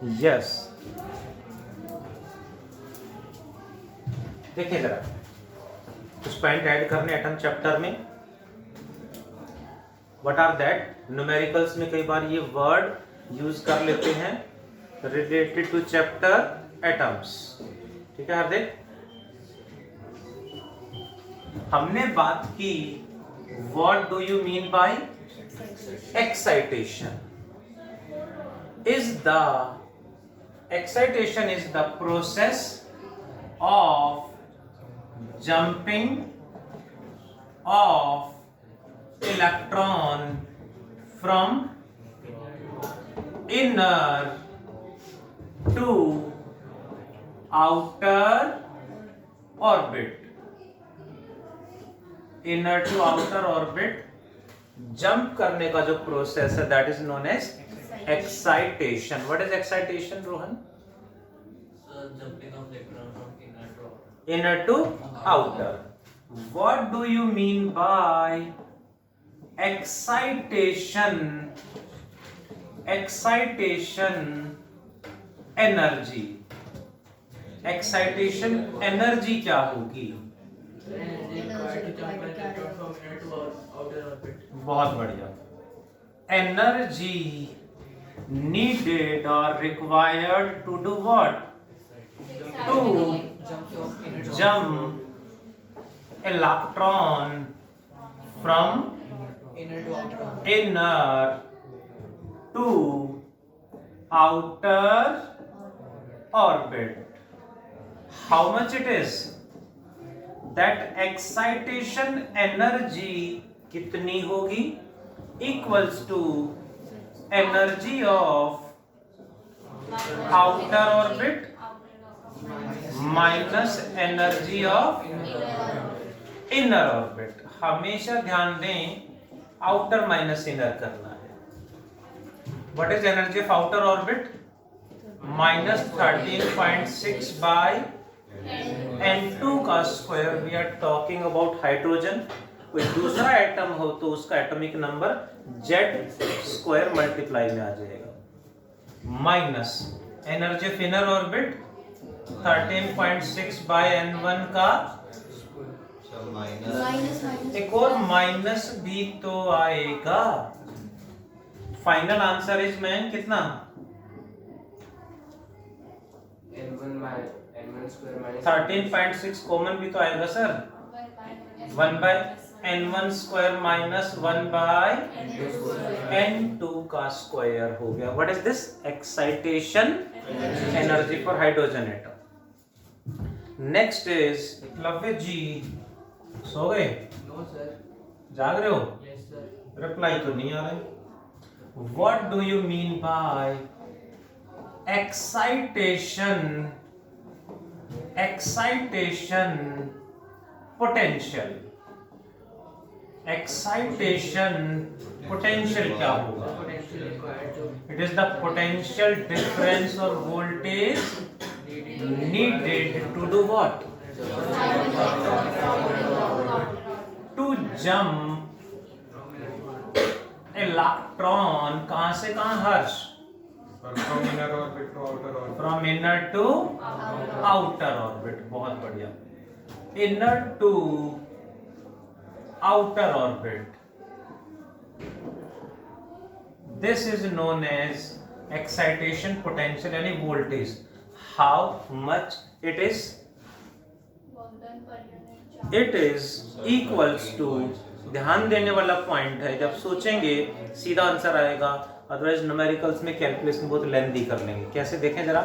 Yes, देखिए जरा कुछ पॉइंट ऐड करने एटम चैप्टर में। What are that? न्यूमेरिकल्स में कई बार ये वर्ड यूज कर लेते हैं रिलेटेड टू चैप्टर एटम्स। ठीक है हार्दिक, हमने बात की what do you mean bye excitation. Excitation is the process of jumping of electron from inner to outer orbit. Inner to outer orbit jump करने का जो प्रोसेस है that is known as excitation. What is excitation Rohan? Jumping of electron from inner to outer. Inner to outer. What do you mean by excitation? Excitation energy. Excitation energy क्या होगी? Energy required to jump an electron from inner to outer orbit. बहुत बढ़िया। Energy needed or required to do what? To Jump from inner to jump electron from inner to outer orbit. inner to outer orbit. How much it is? That excitation energy कितनी होगी? Equals to energy of outer orbit minus energy of inner orbit. हमेशा ध्यान दें outer minus inner करना है। What is energy of outer orbit? Minus 13.6 by N2 का square. We are talking about hydrogen. कोई दूसरा एटम हो तो उसका atomic number Z square multiply में आ जाएगा। Minus energy of inner orbit 13.6 by N1 का एक और माइनस भी तो आएगा। फाइनल आंसर इज मैन कितना? N1 square minus 13.6 कॉमन भी तो आएगा sir. 1 by N1 square minus 1 by N2 का स्क्वायर हो गया। What is this? Excitation energy for hydrogen atom. Next is Lavya ji. सो गए? No sir. जाग रहे हो? Yes sir. रिप्लाई तो नहीं आ रहे। What do you mean bye excitation? Excitation potential. Excitation potential क्या होगा? Potential required to it is the potential difference और voltage needed to do what? To jump electron कहां से कहां हर्ष? From inner orbit to outer orbit. From inner to outer orbit। बहुत बढ़िया। Inner to outer orbit. This is known as excitation potential यानी voltage. How much it is? It is equals to, ध्यान देने वाला point है, जब सोचेंगे सीधा आंसर आएगा, अदरवाइज न्यूमेरिकल्स में कैलकुलेशन बहुत लेंथी कर लेंगे। कैसे देखें जरा।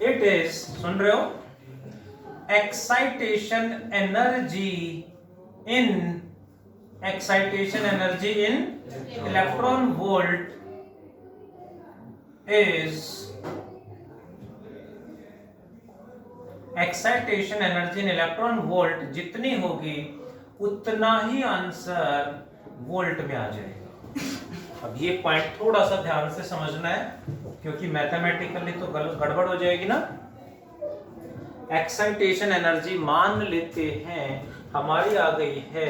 इट इज, सुन रहे हो, excitation energy in electron volt is excitation energy in electron volt जितनी होगी उतना ही आंसर वोल्ट में आ जाएगा। अब ये पॉइंट थोड़ा सा ध्यान से समझना है क्योंकि मैथमेटिकली तो गड़बड़ हो जाएगी ना। एक्साइटेशन एनर्जी मान लेते हैं हमारी आ गई है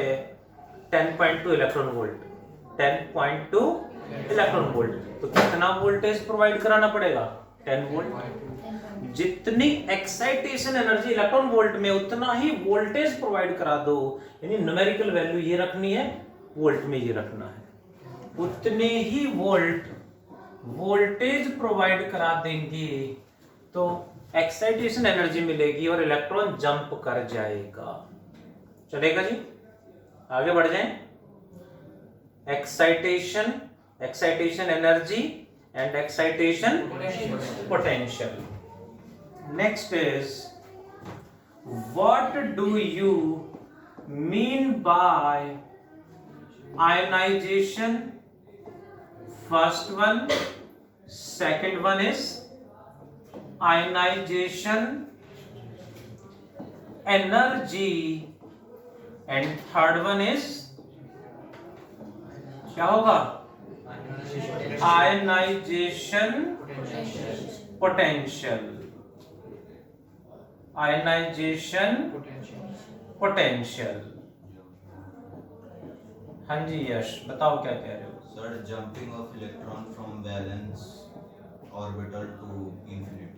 10.2 इलेक्ट्रॉन वोल्ट। 10.2 इलेक्ट्रॉन वोल्ट, तो कितना वोल्टेज प्रोवाइड कराना पड़ेगा? 10 वोल्ट। जितनी एक्साइटेशन एनर्जी इलेक्ट्रॉन वोल्ट में उतना ही वोल्टेज प्रोवाइड करा दो, यानी न्यूमेरिकल वैल्यू ये रखनी है, वोल्ट में ये रखना है, उतने ही वोल्टेज प्रोवाइड करा देंगे तो एक्साइटेशन एनर्जी मिलेगी और इलेक्ट्रॉन जंप कर जाएगा। चलेगा जी, आगे बढ़ जाएं। Excitation energy and excitation potential. Next is what do you mean by ionization? First one, second one is ionization energy and third one is क्या होगा? ionization potential। ionization potential। हाँ जी यश, बताओ क्या कह रहे हो? Sir, jumping of electron from valence orbital to infinity.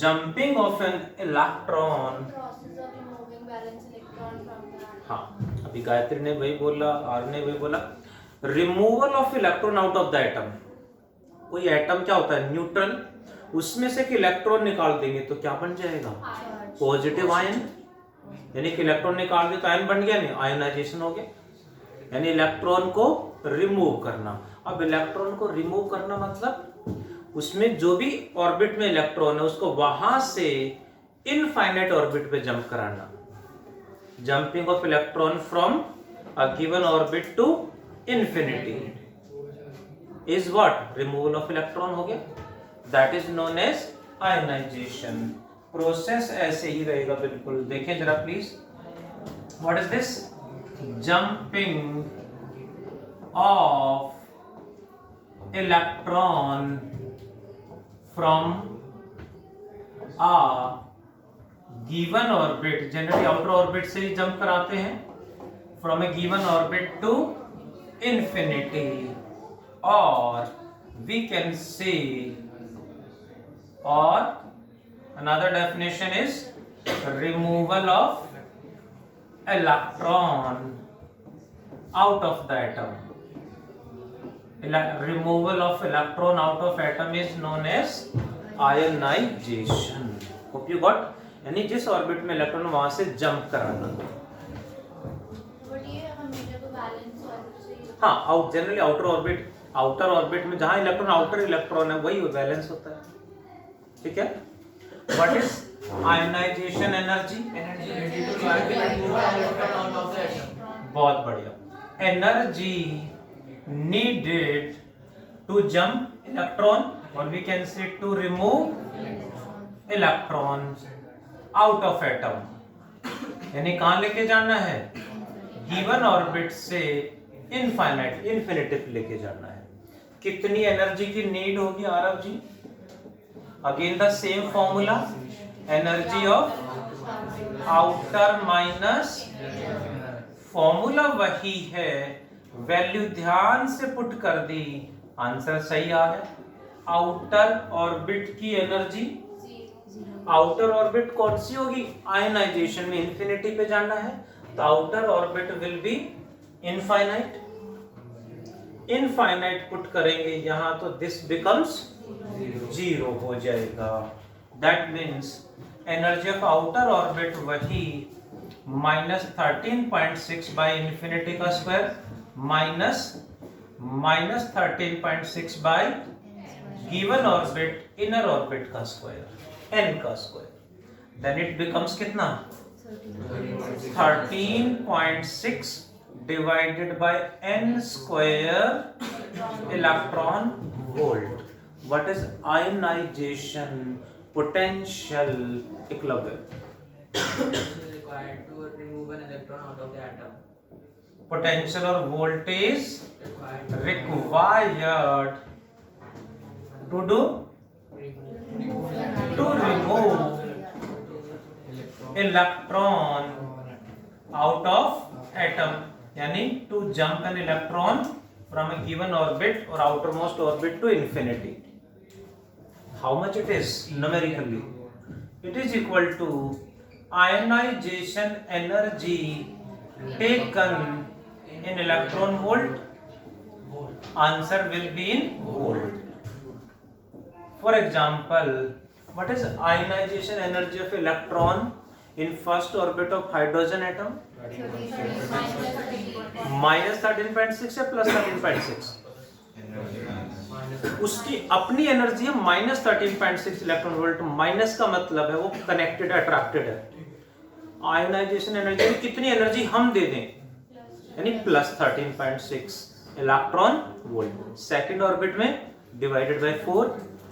Jumping of an electron। Process of removing valence electron from the atom. हाँ, अभी गायत्री ने वही बोला, आर ने वही बोला, removal of electron out of the atom. कोई एटम क्या होता है? न्यूट्रल, उसमें से कि इलेक्ट्रॉन निकाल देंगे तो क्या बन जाएगा? Positive ion. यानी कि इलेक्ट्रॉन निकाल दिया तो आयन बन गया, नहीं आयनाइजेशन हो गया, यानी इलेक्ट्रॉन को रिमूव करना। अब इलेक्ट्रॉन को रिमूव करना मतलब उसमें जो भी ऑर्बिट में इलेक्ट्रॉन है उसको वहां से इनफाइनाइट ऑर्बिट पे जंप कराना। Jumping of electron from a given orbit to infinity is what? Removal of electron हो गया। That is known as ionization. Process ऐसे ही रहेगा बिल्कुल। देखें जरा please, what is this? Jumping of electron from a given orbit, generally outer orbit से ही जंप कराते हैं, from a given orbit to infinity, or we can say, or another definition is removal of electron out of the atom. Removal of electron out of atom is known as ionization. Hope you got? यानी जिस orbit में electron वहां से jump कराना। But ये हमेशा तो valence orbit से ही। हाँ, आउट जनरली आउटर ऑर्बिट में जहां इलेक्ट्रॉन आउटर इलेक्ट्रॉन है वही वैलेंस होता है। ठीक है। What is ionization energy? Energy ready to join the electron out of the atom. बहुत बढ़िया। Energy needed to jump electron, or we can say to remove electrons out of atom। यानी कहां लेके जाना है? गिवन ऑर्बिट से infinity पे लेके जाना है। कितनी एनर्जी की नीड होगी Aarav ji? Again the same formula, energy of outer minus, formula वही है, वैल्यू ध्यान से पुट कर दी, आंसर सही आ गया। आउटर ऑर्बिट की एनर्जी, आउटर ऑर्बिट कौन सी होगी? आयनाइजेशन में इंफिनिटी पे जाना है तो outer orbit will be infinite. Infinite put करेंगे यहां तो दिस बिकम्स जीरो हो जाएगा। That means energy of outer orbit वही -13.6 बाई इंफिनिटी का square minus -13.6 by given orbit inner orbit का स्क्वायर n का स्क्वायर, देन इट बिकम्स कितना? 13.6 divided by n square electron volt. What is ionization potential? Eklavya, Required to remove an electron out of the atom. Potential और voltage Required required to do to remove electron out of atom, यानी to jump an electron from a given orbit or outermost orbit to infinity. How much it is numerically? It is equal to ionization energy taken in electron volt. Answer will be in volt. For example, what is ionization energy of electron in first orbit of hydrogen atom? minus 13.6 या plus 13.6? उसकी अपनी energy है minus 13.6 electron volt. Minus का मतलब है वो connected attracted है। Ionization energy में कितनी एनर्जी हम दे दें, यानी plus 13.6 electron volt. Second orbit में डिवाइडेड बाय 4,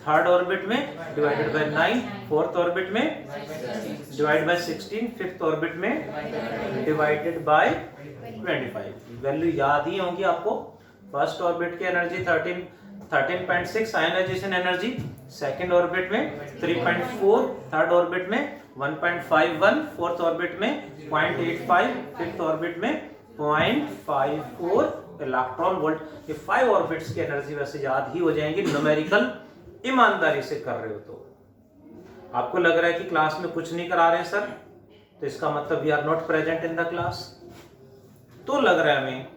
थर्ड ऑर्बिट में डिवाइडेड बाय 9, फोर्थ ऑर्बिट में डिवाइडेड बाय 16, फिफ्थ ऑर्बिट में डिवाइडेड बाय 25। वैल्यू याद ही होंगी आपको। फर्स्ट ऑर्बिट की energy 13.6 ionization energy, second orbit में 3.4, थर्ड ऑर्बिट में 1.51, फोर्थ ऑर्बिट में 0.85, फिफ्थ ऑर्बिट में 0.54 इलेक्ट्रॉन वोल्ट। ये 5 ऑर्बिट्स की एनर्जी वैसे याद ही हो जाएंगी न्यूमेरिकल ईमानदारी से कर रहे हो तो। आपको लग रहा है कि क्लास में कुछ नहीं करा रहे हैं सर, तो इसका मतलब we are not present in the class तो लग रहा है हमें।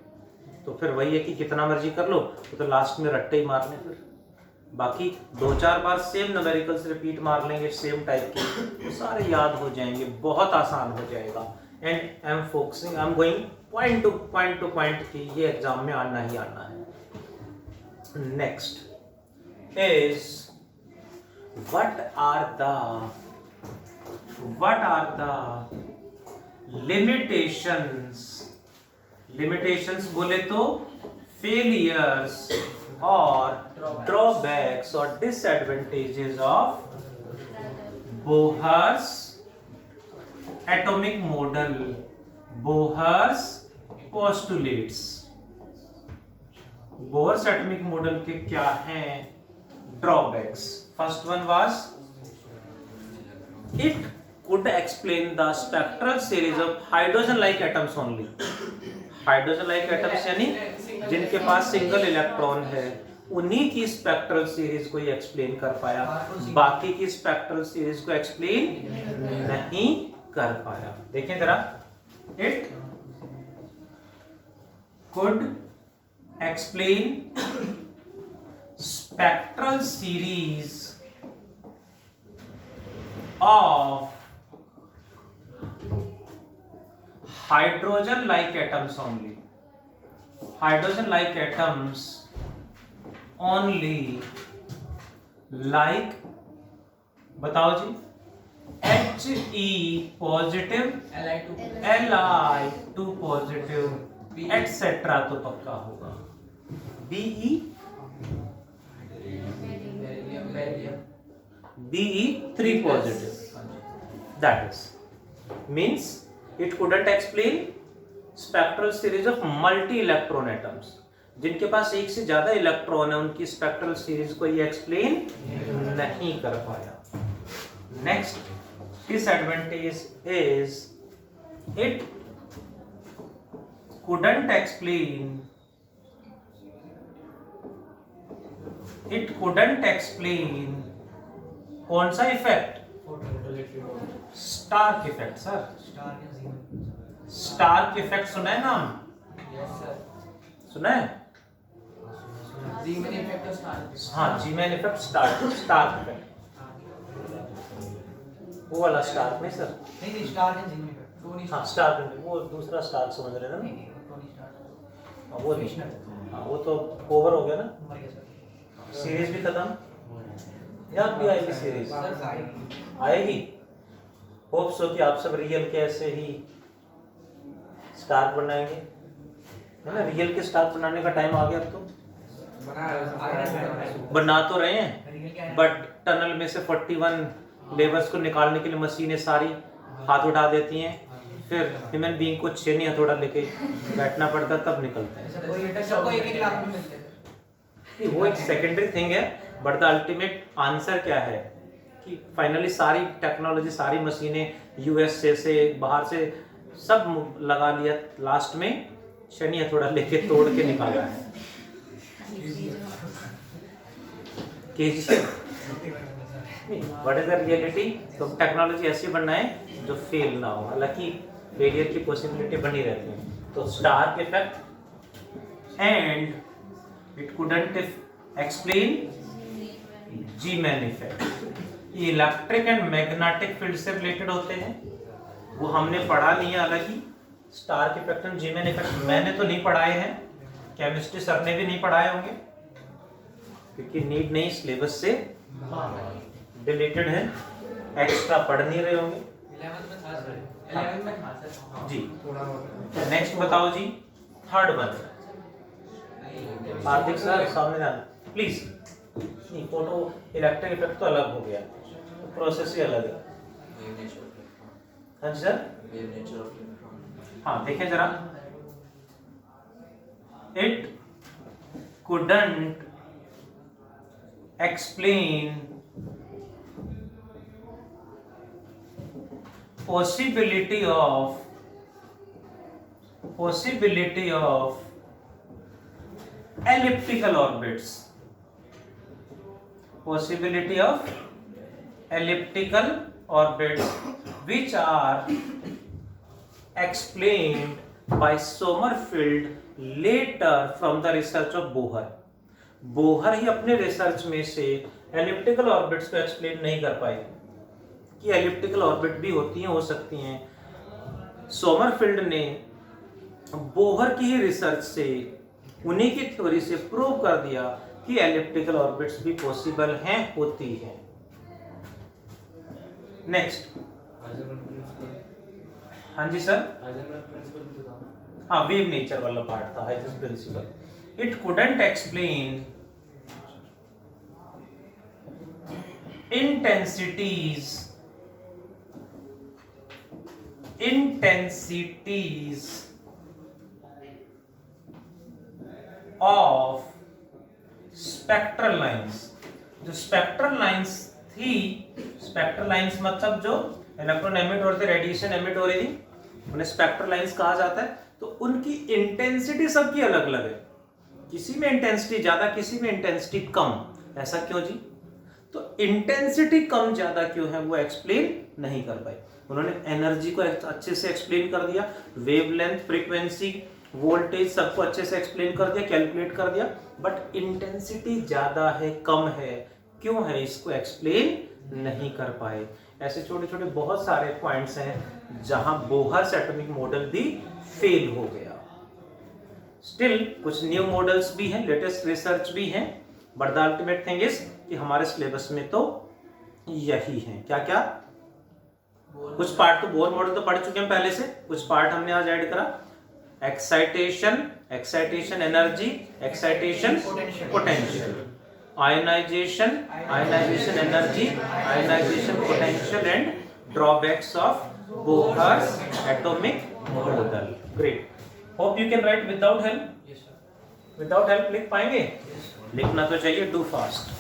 तो फिर वही है कि कितना मर्जी कर लो, तो लास्ट में रट्टे ही मारने। फिर बाकी 2-4 बार सेम न्यूमेरिकल्स रिपीट मार लेंगे सेम टाइप के, तो सारे याद हो जाएंगे, बहुत आसान हो जाएगा। And I am focusing, I am going point two point कि ये एग्जाम में आना ही आना है। Next is what are the limitations बोले तो failures और drawbacks और disadvantages of Bohr's atomic model, Bohr's postulates। Bohr's atomic model के क्या हैं drawbacks? First one was it could explain the spectral series of hydrogen-like atoms only. Hydrogen-like atoms यानी जिनके पास single electron है, उन्हीं की स्पेक्ट्रल सीरीज को ये एक्सप्लेन कर पाया, बाकी की स्पेक्ट्रल सीरीज को एक्सप्लेन नहीं कर पाया। देखें जरा, it could explain spectral series of hydrogen like atoms only, hydrogen like atoms only, like बताओ जी, He positive, Li2 positive etc तो पक्का होगा। Be3 positive, that is means it couldn't explain spectral series of multi electron atoms, जिनके पास एक से ज्यादा electron है उनकी स्पेक्ट्रल सीरीज को ये एक्सप्लेन नहीं कर पाया। Next disadvantage is it couldn't explain कौन सा effect? Stark effect. Sir Stark effect सुना है नाम? सुना है? हाँ, जीमैन इफेक्ट, स्टार्क इफेक्ट, वो वाला स्टार्क नहीं सर? नहीं, स्टार्क है जीमैन इफेक्ट। हाँ स्टार्क, वो दूसरा स्टार्क समझ रहे ना? वो नहीं, हाँ वो तो ओवर हो गया ना, सीरीज भी खत्म। या भी आएगी सीरीज, आएगी। होप सो कि आप सब रियल के ऐसे ही स्टार्क बनाएंगे, है ना? रियल के स्टार्क बनाने का टाइम आ गया। अब तो बना तो रहे हैं, बट टनल में से 41 लेबर्स को निकालने के लिए मशीनें सारी हाथ उठा देती हैं, फिर ह्यूमन बीइंग को 6 हथौड़ा लेके बैठना पड़ता, तब निकलते हैं। वो एक सेकेंडरी थिंग है, बट द अल्टीमेट आंसर क्या है कि फाइनली सारी टेक्नोलॉजी, सारी मशीनें यूएसए से बाहर से सब लगा लिया, लास्ट में शनि हथौड़ा लेके तोड़ के निकाला है। KGF what is the reality? तो टेक्नोलॉजी ऐसी बनना है जो फेल ना हो, हालांकि फेलियर की पॉसिबिलिटी बनी रहती है। तो Stark effect and it couldn't explain Zeeman effect. ये इलेक्ट्रिक एंड मैग्नेटिक फील्ड से रिलेटेड होते हैं, वो हमने पढ़ा नहीं है। हालांकि Stark effect and Zeeman effect मैंने तो नहीं पढ़ाए हैं, केमिस्ट्री सर ने भी नहीं पढ़ाए होंगे क्योंकि नीड नहीं, सिलेबस से डिलीटेड है, एक्स्ट्रा पढ़ नहीं रहे होंगे 11th में था सर, 11th में था सर जी। नेक्स्ट बताओ जी, थर्ड वन। हार्दिक सर सामने जाना प्लीज। नहीं, फोटो इलेक्ट्रिक इफेक्ट तो अलग हो गया, तो प्रोसेस ही अलग है। हाँ जी सर, हाँ देखिए जरा, it couldn't explain possibility of elliptical orbits, possibility of elliptical orbits which are explained by Sommerfeld later from the research of Bohr। Bohr ही अपने रिसर्च में से एलिप्टिकल ऑर्बिट्स को एक्सप्लेन नहीं कर पाए कि एलिप्टिकल ऑर्बिट भी होती हैं, हो सकती हैं। सोमरफील्ड ने बोहर की ही रिसर्च से, उन्हीं की थ्योरी से प्रूव कर दिया कि एलिप्टिकल ऑर्बिट्स भी पॉसिबल हैं, होती हैं। नेक्स्ट, हाँ जी सर, हाँ वेव नेचर वाला पार्ट था, Huygens principle. It couldn't explain intensities of spectral lines। जो स्पेक्ट्रल लाइंस थी, स्पेक्ट्रल लाइंस मतलब जो इलेक्ट्रॉन एमिट हो रहे थे, रेडिएशन एमिट हो रही थी, उन्हें स्पेक्ट्रल लाइंस कहा जाता है। तो उनकी इंटेंसिटी सबकी अलग अलग है, किसी में इंटेंसिटी ज्यादा, किसी में इंटेंसिटी कम। ऐसा क्यों जी? तो इंटेंसिटी कम ज्यादा क्यों है वो एक्सप्लेन नहीं कर पाए। उन्होंने एनर्जी को अच्छे से एक्सप्लेन कर दिया, वेवलेंथ, फ्रीक्वेंसी, वोल्टेज सबको अच्छे से एक्सप्लेन कर दिया, कैलकुलेट कर दिया, बट इंटेंसिटी ज्यादा है, कम है, क्यों है इसको एक्सप्लेन नहीं कर पाए। ऐसे छोटे छोटे बहुत सारे पॉइंट्स हैं जहां बोहर्स एटॉमिक मॉडल भी फेल हो गया। स्टिल कुछ न्यू मॉडल्स भी हैं, लेटेस्ट रिसर्च भी हैं, but the ultimate thing is कि हमारे सिलेबस में तो यही है। क्या क्या? कुछ पार्ट तो बोहर मॉडल तो पढ़ चुके हैं पहले से, कुछ पार्ट हमने आज ऐड करा। Excitation energy, excitation potential, ionisation energy, ionisation potential and drawbacks of Bohr's atomic model. Great, hope you can write without help. Yes, sir. Without help लिख पाएंगे? Yes, sir. लिखना तो चाहिए, डू फास्ट।